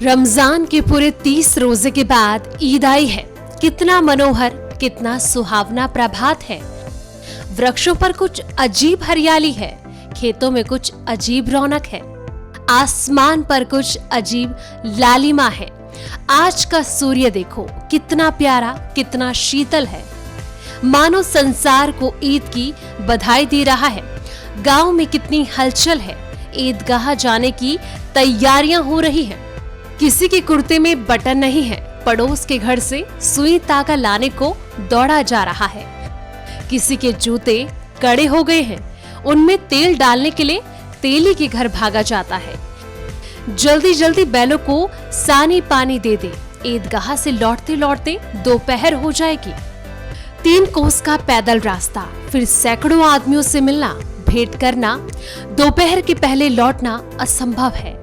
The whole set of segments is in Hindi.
रमजान के पूरे 30 रोजे के बाद ईद आई है। कितना मनोहर, कितना सुहावना प्रभात है। वृक्षों पर कुछ अजीब हरियाली है, खेतों में कुछ अजीब रौनक है, आसमान पर कुछ अजीब लालिमा है। आज का सूर्य देखो कितना प्यारा, कितना शीतल है, मानो संसार को ईद की बधाई दे रहा है। गांव में कितनी हलचल है, ईदगाह जाने की तैयारियां हो रही हैं। किसी के कुर्ते में बटन नहीं है, पड़ोस के घर से सुई तागा लाने को दौड़ा जा रहा है। किसी के जूते कड़े हो गए हैं, उनमें तेल डालने के लिए तेली के घर भागा जाता है। जल्दी जल्दी बैलों को सानी पानी दे दे, ईदगाह से लौटते लौटते दोपहर हो जाएगी। 3 कोस का पैदल रास्ता, फिर सैकड़ों आदमियों से मिलना, भेंट करना, दोपहर के पहले लौटना असंभव है।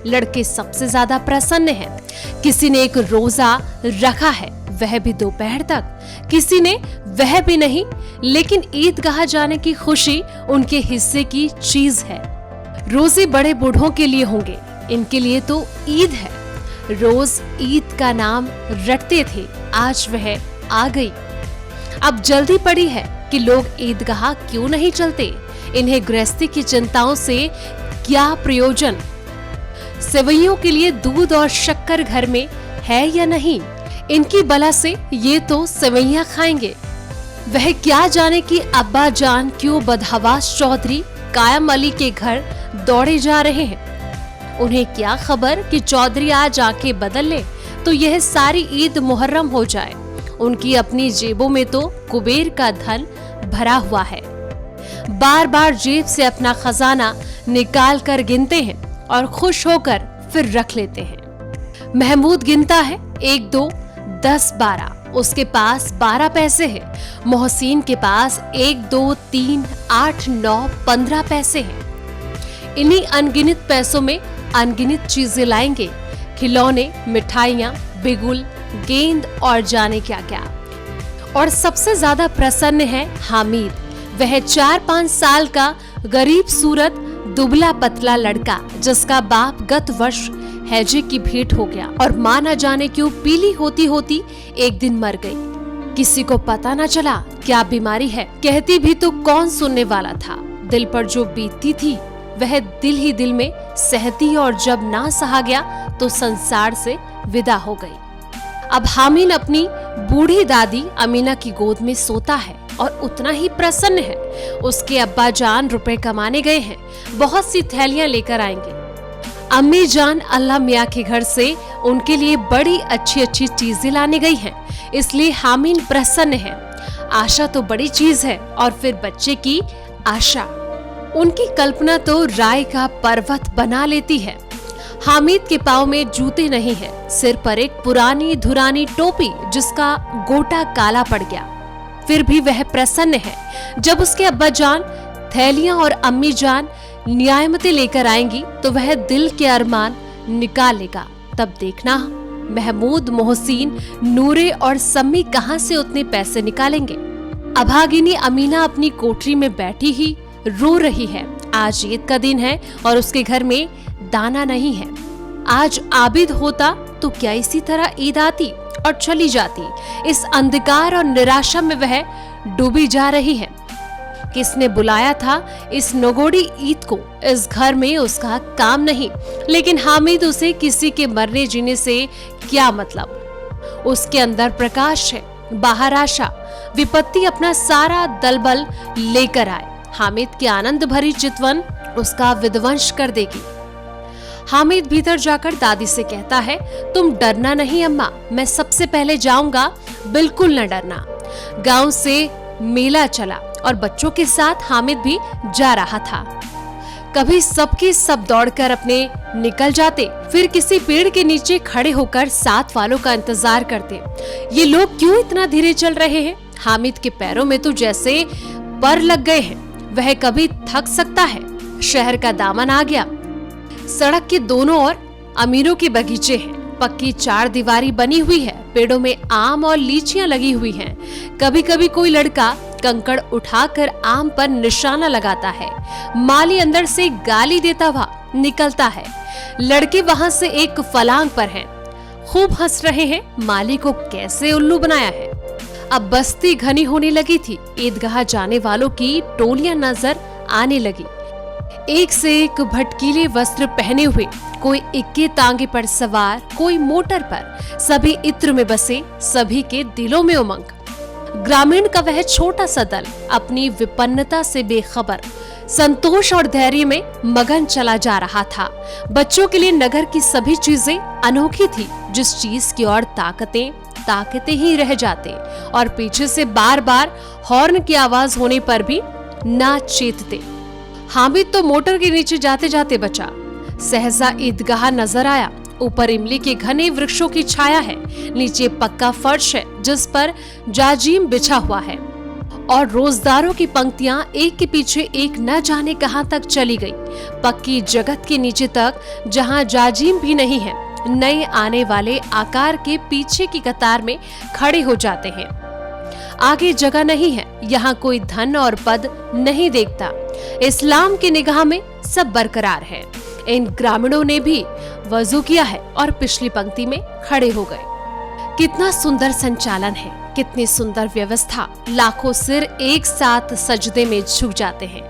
लड़के सबसे ज्यादा प्रसन्न हैं। किसी ने एक रोजा रखा है, वह भी दोपहर तक। किसी ने वह भी नहीं, लेकिन ईदगाह जाने की खुशी उनके हिस्से की चीज है। रोजे बड़े बूढ़ों के लिए होंगे, इनके लिए तो ईद है। रोज ईद का नाम रटते थे, आज वह आ गई। अब जल्दी पड़ी है कि लोग ईदगाह क्यों नहीं चलते। इन्हें गृहस्थी की चिंताओं से क्या प्रयोजन। सेवैयों के लिए दूध और शक्कर घर में है या नहीं, इनकी बला से ये तो सेवैयां खाएंगे। वह क्या जाने कि अब्बा जान क्यों बदहवास चौधरी कायम अली के घर दौड़े जा रहे हैं। उन्हें क्या खबर कि चौधरी आज आंखें बदल ले तो यह सारी ईद मुहर्रम हो जाए। उनकी अपनी जेबों में तो कुबेर का धन भरा हुआ है। बार बार जेब से अपना खजाना निकाल कर गिनते हैं और खुश होकर फिर रख लेते हैं। महमूद गिनता है 1 2 10 12, उसके पास 12 पैसे हैं। मोहसिन के पास 1 2 3 8 9 15 पैसे हैं। इन्हीं अनगिनत पैसों में अनगिनत चीजें लाएंगे, खिलौने, मिठाइयां, बिगुल, गेंद और जाने क्या क्या। और सबसे ज्यादा प्रसन्न है हामिद। वह 4-5 साल का गरीब सूरत दुबला पतला लड़का, जिसका बाप गत वर्ष हैजे की भेंट हो गया और मां न जाने क्यों पीली होती होती एक दिन मर गई। किसी को पता न चला क्या बीमारी है, कहती भी तो कौन सुनने वाला था। दिल पर जो बीतती थी वह दिल ही दिल में सहती, और जब ना सहा गया तो संसार से विदा हो गई। अब हामिन अपनी बूढ़ी दादी अमीना की गोद में सोता है और उतना ही प्रसन्न है। उसके अब्बा जान रुपए कमाने गए हैं, बहुत सी थैलियां लेकर आएंगे। अम्मी जान अल्लाह मियाँ के घर से उनके लिए बड़ी अच्छी अच्छी चीजें लाने गई हैं, इसलिए हामिन प्रसन्न है। आशा तो बड़ी चीज है, और फिर बच्चे की आशा। उनकी कल्पना तो राय का पर्वत बना लेती है। हामिद के पाँव में जूते नहीं है, सिर पर एक पुरानी धुरानी टोपी जिसका गोटा काला पड़ गया। फिर भी वह प्रसन्न है। जब उसके अब्बा जान थैलियां और अम्मी जान नियामतें लेकर आएंगी तो वह दिल के अरमान निकालेगा। तब देखना महमूद, मोहसिन, नूरे और सम्मी कहां से उतने पैसे निकालेंगे। अभागिनी अमीना अपनी कोठरी में बैठी ही रो रही है। आज ईद का दिन है और उसके घर में दाना नहीं है। आज आबिद होता तो क्या इसी तरह ईद आती और चली जाती। इस अंधकार और निराशा में वह डूबी जा रही है। किसने बुलाया था इस नगोड़ी ईद को। इस घर में उसका काम नहीं, लेकिन हामिद उसे किसी के मरने जीने से क्या मतलब। उसके अंदर प्रकाश है, बाहर आशा। विपत्ति अपना सारा दलबल लेकर आए, हामिद की आनंद भरी चितवन उसका विध्वंस कर देगी। हामिद भीतर जाकर दादी से कहता है, तुम डरना नहीं अम्मा, मैं सबसे पहले जाऊंगा, बिल्कुल न डरना। गांव से मेला चला और बच्चों के साथ हामिद भी जा रहा था। कभी सबके सब दौड़कर अपने निकल जाते, फिर किसी पेड़ के नीचे खड़े होकर साथ वालों का इंतजार करते। ये लोग क्यों इतना धीरे चल रहे हैं। हामिद के पैरों में तो जैसे पर लग गए हैं। वह कभी थक सकता है। शहर का दामन आ गया। सड़क के दोनों ओर अमीरों के बगीचे हैं। पक्की 4 दीवारी बनी हुई है। पेड़ों में आम और लीचियां लगी हुई हैं। कभी कभी कोई लड़का कंकड़ उठाकर आम पर निशाना लगाता है। माली अंदर से गाली देता हुआ निकलता है। लड़के वहां से एक फलांग पर हैं, खूब हंस रहे हैं। माली को कैसे उल्लू बनाया है। अब बस्ती घनी होने लगी थी। ईदगाह जाने वालों की टोलियां नजर आने लगी। एक से एक भटकीले वस्त्र पहने हुए, कोई इक्के तांगे पर सवार, कोई मोटर पर, सभी इत्र में बसे, सभी के दिलों में उमंग। ग्रामीण का वह छोटा सा दल अपनी विपन्नता से बेखबर संतोष और धैर्य में मगन चला जा रहा था। बच्चों के लिए नगर की सभी चीजें अनोखी थी। जिस चीज की ओर ताकते ही रह जाते और पीछे से बार बार हॉर्न की आवाज होने पर भी ना चेतते। हामिद तो मोटर के नीचे जाते जाते बचा। सहसा ईदगाह नजर आया। ऊपर इमली के घने वृक्षों की छाया है, नीचे पक्का फर्श है जिस पर जाजीम बिछा हुआ है और रोजदारों की पंक्तियां एक के पीछे एक न जाने कहां तक चली गई। पक्की जगत के नीचे तक, जहां जाजीम भी नहीं है। नए आने वाले आकार के पीछे की कतार में खड़े हो जाते हैं। आगे जगह नहीं है। यहाँ कोई धन और पद नहीं देखता। इस्लाम की निगाह में सब बरकरार है। इन ग्रामीणों ने भी वजू किया है और पिछली पंक्ति में खड़े हो गए। कितना सुंदर संचालन है, कितनी सुंदर व्यवस्था। लाखों सिर एक साथ सजदे में झुक जाते हैं,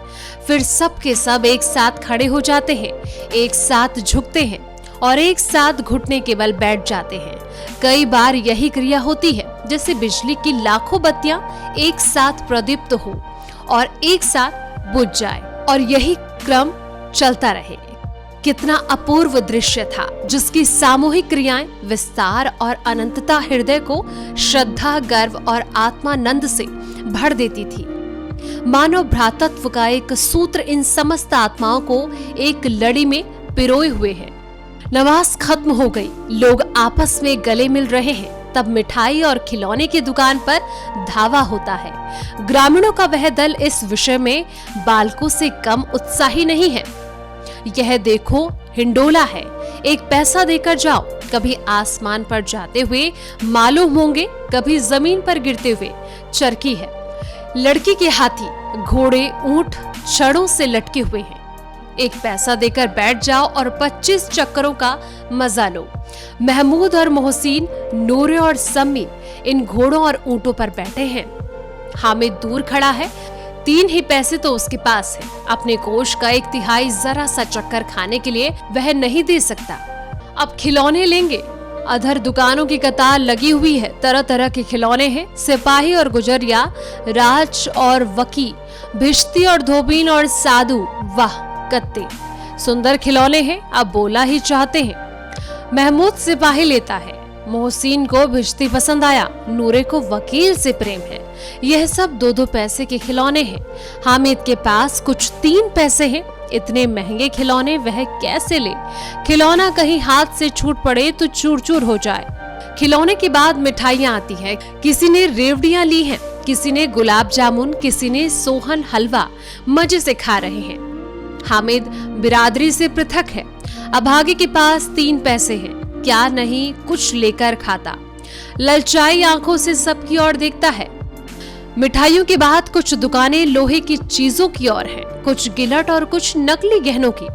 फिर सब के सब एक साथ खड़े हो जाते हैं, एक साथ झुकते हैं और एक साथ घुटने के बल बैठ जाते हैं। कई बार यही क्रिया होती है जैसे बिजली की लाखों बत्तियां एक साथ प्रदीप्त हो और एक साथ बुझ जाए और यही क्रम चलता रहे। कितना अपूर्व दृश्य था जिसकी सामूहिक क्रियाएं विस्तार और अनंतता हृदय को श्रद्धा, गर्व और आत्मानंद से भर देती थी। मानव भ्रातृत्व का एक सूत्र इन समस्त आत्माओं को एक लड़ी में पिरोए हुए है। नमाज खत्म हो गई, लोग आपस में गले मिल रहे हैं। तब मिठाई और खिलौने की दुकान पर धावा होता है। ग्रामीणों का वह दल इस विषय में बालकों से कम उत्साही नहीं है। यह देखो हिंडोला है, एक पैसा देकर जाओ। कभी आसमान पर जाते हुए मालूम होंगे, कभी जमीन पर गिरते हुए। चरखी है, लड़की के हाथी, घोड़े, ऊंट छड़ों से लटके हुए हैं। एक पैसा देकर बैठ जाओ और 25 चक्करों का मजा लो। महमूद और मोहसिन, नूरे और सम्मी इन घोड़ों और ऊंटों पर बैठे हैं। हामिद दूर खड़ा है। 3 ही पैसे तो उसके पास है। अपने कोष का 1/3 जरा सा चक्कर खाने के लिए वह नहीं दे सकता। अब खिलौने लेंगे। अधर दुकानों की कतार लगी हुई है। तरह तरह के खिलौने हैं। सिपाही और गुजरिया, राज और वकी, भिश्ती और धोबीन और साधु, वाह कत्ते सुंदर खिलौने हैं। अब बोला ही चाहते हैं। महमूद सिपाही लेता है, मोहसिन को भिश्ती पसंद आया, नूरे को वकील से प्रेम है। यह सब 2-2 पैसे के खिलौने हैं। हामिद के पास कुछ 3 पैसे हैं। इतने महंगे खिलौने वह कैसे ले? खिलौना कहीं हाथ से छूट पड़े तो चूर चूर हो जाए। खिलौने के बाद मिठाइयां आती हैं। किसी ने रेवड़ियां ली हैं, किसी ने गुलाब जामुन, किसी ने सोहन हलवा मजे से खा रहे हैं। हामिद बिरादरी से पृथक है। अभागे के पास 3 पैसे हैं, क्या नहीं कुछ लेकर खाता। ललचाई आंखों से सबकी ओर देखता है। मिठाइयों के बाद कुछ दुकानें लोहे की चीजों की ओर हैं, कुछ गिलट और कुछ नकली गहनों की।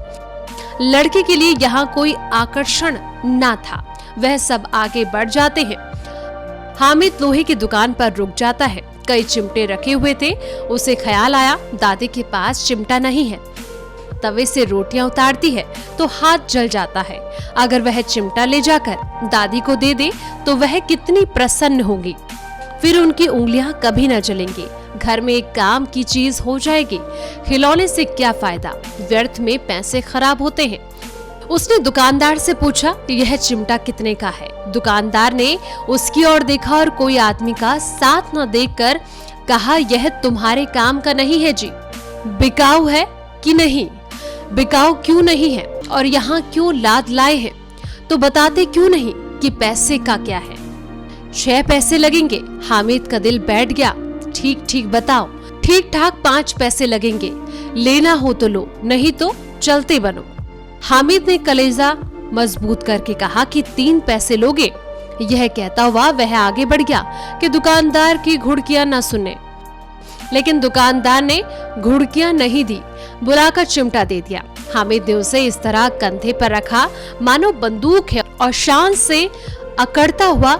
लड़के के लिए यहाँ कोई आकर्षण ना था। वह सब आगे बढ़ जाते हैं। हामिद लोहे की दुकान पर रुक जाता है। कई चिमटे रखे हुए थे। उसे ख्याल आया दादी के पास चिमटा नहीं है। तवे से रोटियां उतारती है तो हाथ जल जाता है। अगर वह चिमटा ले जाकर दादी को दे दे तो वह कितनी प्रसन्न होगी। फिर उनकी उंगलियां कभी न जलेंगी। घर में एक काम की चीज हो जाएगी। खिलौने से क्या फायदा, व्यर्थ में पैसे खराब होते हैं। उसने दुकानदार से पूछा, यह चिमटा कितने का है? दुकानदार ने उसकी ओर देखा और कोई आदमी का साथ न देखकर कहा, यह तुम्हारे काम का नहीं है जी। बिकाऊ है कि नहीं? बिकाऊ क्यों नहीं है और यहाँ क्यों लाद लाए हैं? तो बताते क्यों नहीं कि पैसे का क्या है? 6 पैसे लगेंगे। हामिद का दिल बैठ गया। ठीक ठीक बताओ। ठीक ठाक 5 पैसे लगेंगे। लेना हो तो लो, नहीं तो चलते बनो। हामिद ने कलेजा मजबूत करके कहा कि 3 पैसे लोगे। यह कहता हुआ वह आगे बढ़ गया कि दुकानदार की घुड़कियां न सुने। लेकिन दुकानदार ने घुड़कियां नहीं दी, बुलाकर चिमटा दे दिया। हामिद ने उसे इस तरह कंधे पर रखा मानो बंदूक है और शान से अकड़ता हुआ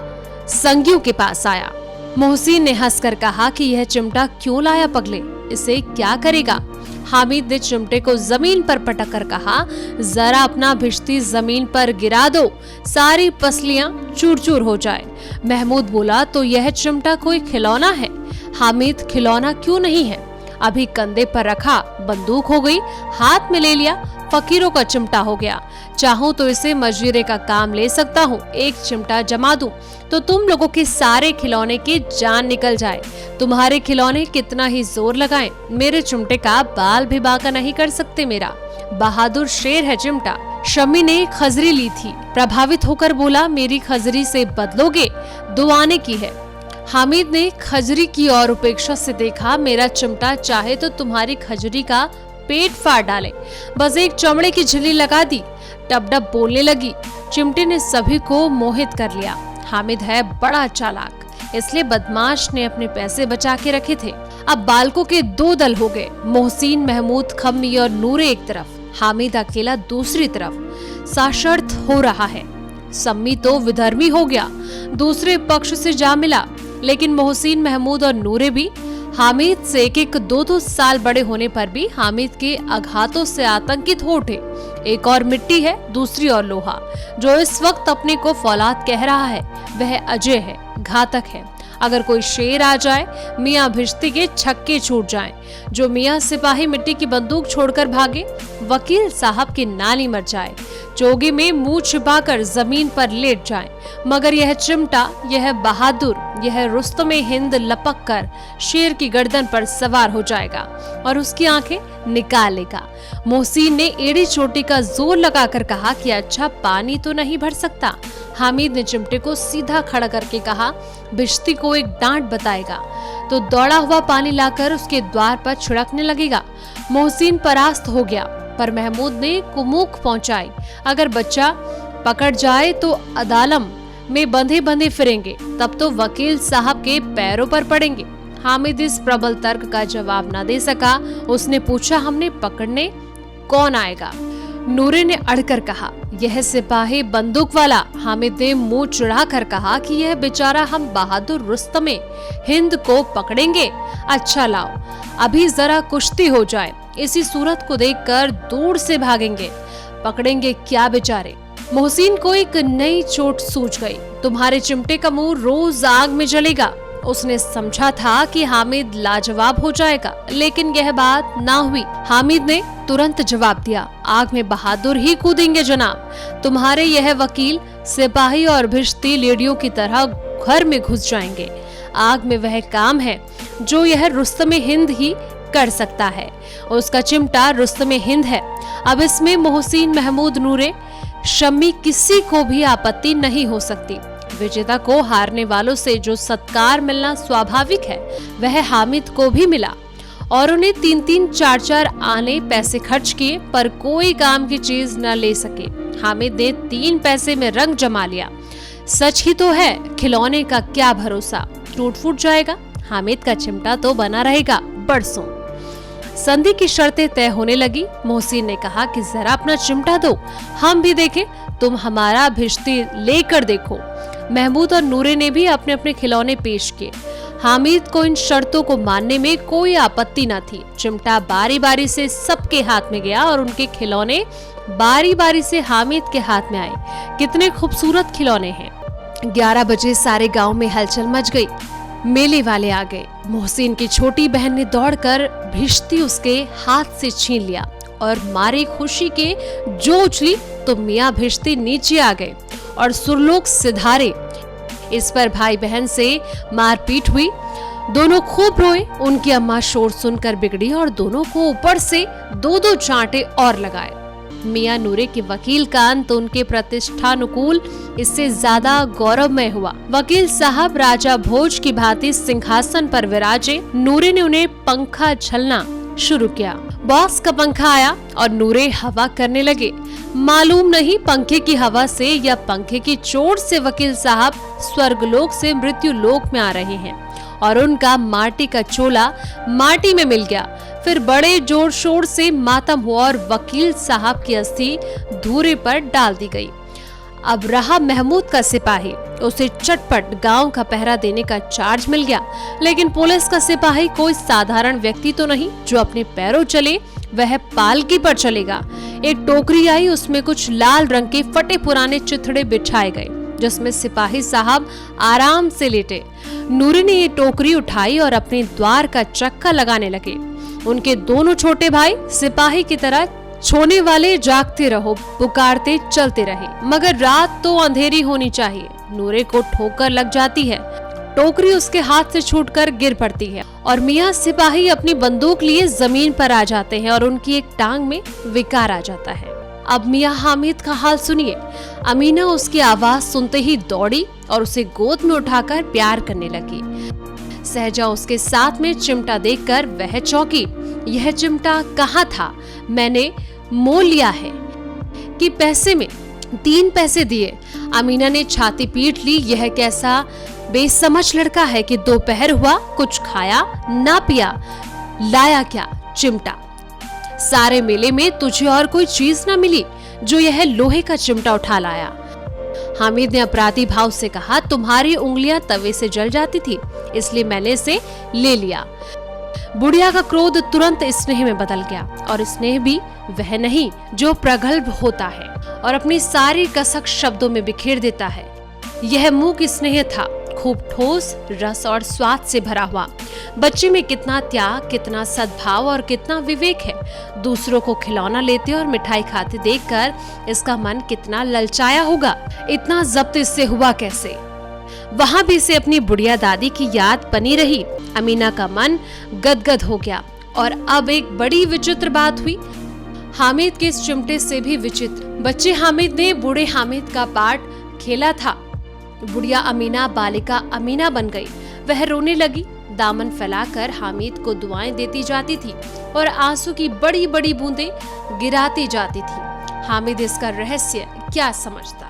संगियों के पास आया। मोहसिन ने हंसकर कहा कि यह चिमटा क्यों लाया पगले, इसे क्या करेगा? हामिद ने चिमटे को जमीन पर पटक कर कहा, जरा अपना भिश्ती जमीन पर गिरा दो, सारी पसलियां चूर चूर हो जाए। महमूद बोला, तो यह चिमटा कोई खिलौना है? हामिद, खिलौना क्यों नहीं है, अभी कंधे पर रखा बंदूक हो गई, हाथ में ले लिया फकीरों का चिमटा हो गया। चाहूं तो इसे मजदूरी का काम ले सकता हूँ, एक चिमटा जमा दूं तो तुम लोगों के सारे खिलौने की जान निकल जाए। तुम्हारे खिलौने कितना ही जोर लगाएं, मेरे चिमटे का बाल भी बांका नहीं कर सकते। मेरा बहादुर शेर है चिमटा। शम्मी ने खजरी ली थी, प्रभावित होकर बोला, मेरी खजरी से बदलोगे? दुआने की है। हामिद ने खजरी की और उपेक्षा से देखा, मेरा चिमटा चाहे तो तुम्हारी खजरी का पेट फाड़ डाले, बस एक चमड़े की झिल्ली लगा दी। टप-टप बोलने लगी। चिमटे ने सभी को मोहित कर लिया। हामिद है बड़ा चालाक, इसलिए बदमाश ने अपने पैसे बचा के रखे थे। अब बालकों के दो दल हो गए, मोहसिन, महमूद, खम्मी और नूरे एक तरफ, हामिद अकेला दूसरी तरफ। साशर्त हो रहा है। सम्मी तो विधर्मी हो गया, दूसरे पक्ष से जा मिला, लेकिन मोहसिन, महमूद और नूरे भी हामिद से एक दो साल बड़े होने पर भी हामिद के आघातों से आतंकित हो उठे। एक और मिट्टी है, दूसरी और लोहा। जो इस वक्त अपने को फौलाद कह रहा है वह अजय है, घातक है। अगर कोई शेर आ जाए, मियाँ भिश्ती के छक्के छूट जाएं। जो मियाँ सिपाही मिट्टी की बंदूक छोड़कर भागे, वकील साहब की नानी मर जाए, चोगे में मुंह छिपाकर जमीन पर लेट जाएं। मगर यह चिमटा, यह बहादुर, यह रुस्तमे हिंद लपक कर शेर की गर्दन पर सवार हो जाएगा और उसकी आंखें निकालेगा। मोहसिन ने एड़ी चोटी का जोर लगाकर कहा कि अच्छा, पानी तो नहीं भर सकता। हामिद ने चिमटे को सीधा खड़ा करके कहा, भिश्ती को एक डांट बताएगा तो दौड़ा हुआ पानी लाकर उसके द्वार पर छिड़कने लगेगा। मोहसिन परास्त हो गया, पर महमूद ने कुमुक पहुंचाई, अगर बच्चा पकड़ जाए तो अदालम में बंधे बंधे फिरेंगे, तब तो वकील साहब के पैरों पर पड़ेंगे। हामिद इस प्रबल तर्क का जवाब न दे सका। उसने पूछा, हमने पकड़ने कौन आएगा? नूरे ने अड़कर कहा, यह सिपाही बंदूक वाला। हामिद ने मुंह चिढ़ा कर कहा कि यह बेचारा हम बहादुर रुस्तमे हिंद को पकड़ेंगे। अच्छा लाओ, अभी जरा कुश्ती हो जाए, इसी सूरत को देखकर दूर से भागेंगे। पकड़ेंगे क्या बेचारे? मोहसिन को एक नई चोट सूझ गई। तुम्हारे चिमटे का मुंह रोज आग में जलेगा। उसने समझा था कि हामिद लाजवाब हो जाएगा, लेकिन यह बात ना हुई। हामिद ने तुरंत जवाब दिया, आग में बहादुर ही कूदेंगे जनाब। तुम्हारे यह वकील सिपाही और भिश्ती लेडियों की तरह घर में घुस जाएंगे। आग में वह काम है जो यह रुस्तमे हिंद ही कर सकता है। उसका चिमटा रुस्तमे हिंद है। अब इसमें मोहसिन, महमूद, नूरे, शम्मी किसी को भी आपत्ति नहीं हो सकती। विजेता को हारने वालों से जो सत्कार मिलना स्वाभाविक है, वह हामिद को भी मिला और उन्हें 3-3, 4-4 आने पैसे खर्च किए, पर कोई काम की चीज न ले सके। हामिद ने 3 पैसे में रंग जमा लिया। सच ही तो है, खिलौने का क्या भरोसा, टूट फूट जाएगा। हामिद का चिमटा तो बना रहेगा बरसों। संधि की शर्तें तय होने लगी। मोहसिन ने कहा कि जरा अपना चिमटा दो, हम भी देखें, तुम हमारा भिश्ती लेकर देखो। महमूद और नूरे ने भी अपने अपने खिलौने पेश किए। हामिद को इन शर्तों को मानने में कोई आपत्ति न थी। चिमटा बारी बारी से सबके हाथ में गया और उनके खिलौने बारी बारी से हामिद के हाथ में आए। कितने खूबसूरत खिलौने हैं। 11 बजे सारे गांव में हलचल मच गई। मेले वाले आ गए। मोहसिन की छोटी बहन ने दौड़कर भिश्ती उसके हाथ से छीन लिया और मारी खुशी के जो उछली तो मियाँ भिश्ती नीचे आ गए और सुरलोक सिधारे। इस पर भाई बहन से मारपीट हुई। दोनों खूब रोए। उनकी अम्मा शोर सुनकर बिगड़ी और दोनों को ऊपर से 2-2 चांटे और लगाए। मियाँ नूरे के वकील का अंत उनके प्रतिष्ठानुकूल इससे ज्यादा गौरवमय हुआ। वकील साहब राजा भोज की भांति सिंहासन पर विराजे। नूरे ने उन्हें पंखा झलना शुरू किया। बॉस का पंखा आया और नूरे हवा करने लगे। मालूम नहीं पंखे की हवा से या पंखे की चोट से वकील साहब स्वर्गलोक से मृत्यु लोक में आ रहे हैं और उनका माटी का चोला माटी में मिल गया। फिर बड़े जोर शोर से मातम हुआ और वकील साहब की अस्थि धूरे पर डाल दी गई। अब रहा महमूद का सिपाही, उसे चटपट गांव का पहरा देने का चार्ज मिल गया। लेकिन पुलिस का सिपाही कोई साधारण व्यक्ति तो नहीं जो अपने पैरों चले, वह पालकी पर चलेगा। एक टोकरी आई, उसमें कुछ लाल रंग के फटे पुराने चिथड़े बिछाए गए जिसमें सिपाही साहब आराम से लेटे। नूरी ने ये टोकरी उठाई और अपने द्वार का चक्का लगाने लगे। उनके दोनों छोटे भाई सिपाही की तरह सोने वाले जागते रहो पुकारते चलते रहे, मगर रात तो अंधेरी होनी चाहिए। नूरे को ठोकर लग जाती है, टोकरी उसके हाथ से छूटकर गिर पड़ती है और मियां सिपाही अपनी बंदूक लिए जमीन पर आ जाते हैं और उनकी एक टांग में विकार आ जाता है। अब मियां हामिद का हाल सुनिए। अमीना उसकी आवाज सुनते ही दौड़ी और उसे गोद में उठाकर प्यार करने लगी। सहजा उसके साथ में चिमटा देखकर वह चौंकी। यह चिमटा कहाँ था? मैंने मोल लिया है कि पैसे में 3 पैसे दिए। अमीना ने छाती पीट ली। यह कैसा बेसमझ लड़का है कि दोपहर हुआ, कुछ खाया ना पिया, लाया क्या? चिमटा। सारे मेले में तुझे और कोई चीज ना मिली जो यह लोहे का चिमटा उठा लाया। हामिद ने अपराधी भाव से कहा, तुम्हारी उंगलियां तवे से जल जाती थी इसलिए मैंने इसे ले लिया। बुढ़िया का क्रोध तुरंत स्नेह में बदल गया और स्नेह भी वह नहीं जो प्रगल्भ होता है और अपनी सारी कसक शब्दों में बिखेर देता है। यह मूक स्नेह था, खूब ठोस, रस और स्वाद से भरा हुआ। बच्चे में कितना त्याग, कितना सद्भाव और कितना विवेक है। दूसरों को खिलौना लेते और मिठाई खाते देखकर इसका मन कितना ललचाया होगा। इतना जब्त इससे हुआ कैसे? वहां भी इसे अपनी बुढ़िया दादी की याद बनी रही। अमीना का मन गदगद हो गया। और अब एक बड़ी विचित्र बात हुई, हामिद के इस चिमटे से भी विचित्र। बच्चे हामिद ने बूढ़े हामिद का पार्ट खेला था। बुढ़िया अमीना बालिका अमीना बन गई। वह रोने लगी, दामन फैलाकर हामिद को दुआएं देती जाती थी और आंसू की बड़ी बड़ी बूंदें गिराती जाती थी। हामिद इसका रहस्य क्या समझता?